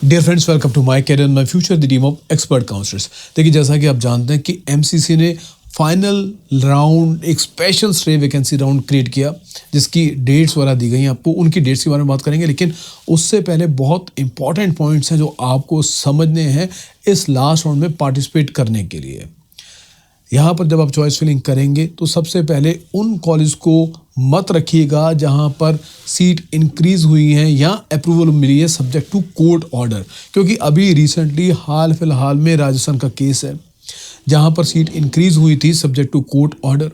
Dear friends, welcome to my career my future the team of expert counsellors. देखिए, जैसा कि आप जानते हैं कि एमसीसी ने फाइनल राउंड एक special stay vacancy round create किया, जिसकी डेट्स वगैरह दी गई हैं। आपको उनकी डेट्स के बारे में बात करेंगे, लेकिन उससे पहले बहुत इंपॉर्टेंट पॉइंट्स हैं जो आपको समझने हैं इस लास्ट राउंड में पार्टिसिपेट करने के लिए। यहाँ पर जब आप चॉइस फिलिंग करेंगे तो सबसे पहले उन कॉलेज को मत रखिएगा जहाँ पर सीट इंक्रीज हुई है या अप्रूवल मिली है सब्जेक्ट टू कोर्ट ऑर्डर, क्योंकि अभी रिसेंटली हाल फिलहाल में राजस्थान का केस है जहाँ पर सीट इंक्रीज हुई थी सब्जेक्ट टू कोर्ट ऑर्डर।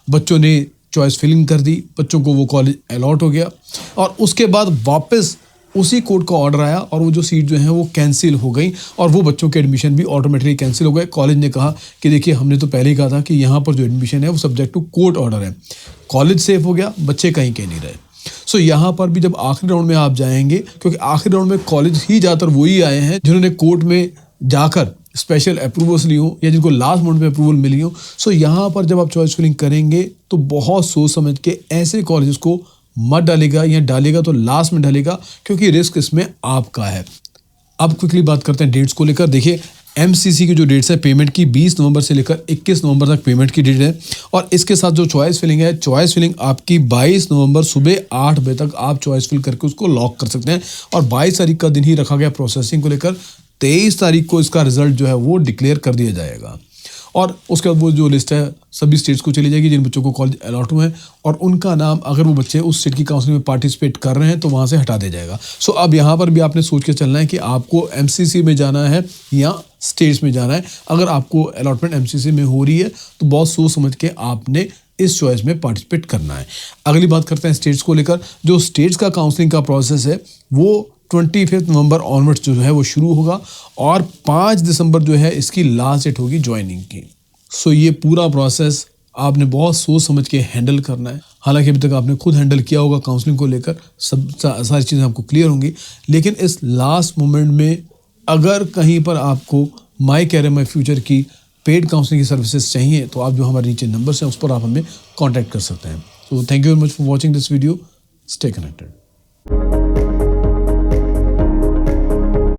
बच्चों ने चॉइस फिलिंग कर दी, बच्चों को वो कॉलेज अलॉट हो गया और उसके बाद वापस उसी कोर्ट का ऑर्डर आया और वो जो सीट जो है वो कैंसिल हो गई और वो बच्चों के एडमिशन भी ऑटोमेटिकली कैंसिल हो गए। कॉलेज ने कहा कि देखिए, हमने तो पहले ही कहा था कि यहाँ पर जो एडमिशन है वो सब्जेक्ट टू कोर्ट ऑर्डर है। कॉलेज सेफ हो गया, बच्चे कहीं के नहीं रहे। सो यहाँ पर भी जब आखिरी राउंड में आप जाएंगे, क्योंकि आखिरी राउंड में कॉलेज ही ज़्यादातर वही आए हैं जिन्होंने कोर्ट में जाकर स्पेशल अप्रूवल्स ली हो या जिनको लास्ट मोमेंट में अप्रूवल मिली हो। सो यहाँ पर जब आप चॉइस फिलिंग करेंगे तो बहुत सोच समझ के ऐसे कॉलेज को मत डालेगा, या डालेगा तो लास्ट में डालेगा, क्योंकि रिस्क इसमें आपका है। अब क्विकली बात करते हैं डेट्स को लेकर। देखिए, एमसीसी की जो डेट्स है पेमेंट की 20 नवंबर से लेकर 21 नवंबर तक पेमेंट की डेट है और इसके साथ जो चॉइस फिलिंग है, चॉइस फिलिंग आपकी 22 नवंबर सुबह 8 बजे तक आप चॉइस फिल करके उसको लॉक कर सकते हैं और 22 तारीख का दिन ही रखा गया प्रोसेसिंग को लेकर। 23 तारीख को इसका रिजल्ट जो है वो डिक्लेयर कर दिया जाएगा और उसके बाद वो जो लिस्ट है सभी स्टेट्स को चली जाएगी जिन बच्चों को कॉलेज अलॉट हुए हैं और उनका नाम, अगर वो बच्चे उस स्टेट की काउंसलिंग में पार्टिसिपेट कर रहे हैं तो वहाँ से हटा दिया जाएगा। सो अब यहाँ पर भी आपने सोच के चलना है कि आपको एमसीसी में जाना है या स्टेट्स में जाना है। अगर आपको अलॉटमेंट एमसीसी में हो रही है तो बहुत सोच समझ के आपने इस चॉइस में पार्टिसिपेट करना है। अगली बात करते हैं स्टेट्स को लेकर। जो स्टेट्स का काउंसलिंग का प्रोसेस है वो 25 नवंबर ऑनवर्ड्स जो है वो शुरू होगा और 5 दिसंबर जो है इसकी लास्ट डेट होगी ज्वाइनिंग की। सो ये पूरा प्रोसेस आपने बहुत सोच समझ के हैंडल करना है। हालांकि अभी तक आपने खुद हैंडल किया होगा काउंसलिंग को लेकर, सब सारी चीज़ें आपको क्लियर होंगी, लेकिन इस लास्ट मोमेंट में अगर कहीं पर आपको माय कैरियर माय फ्यूचर की पेड काउंसलिंग की सर्विसेज चाहिए तो आप जो हमारे नीचे नंबर्स हैं उस पर आप हमें कॉन्टैक्ट कर सकते हैं। So thank you very much for watching this video. Stay connected.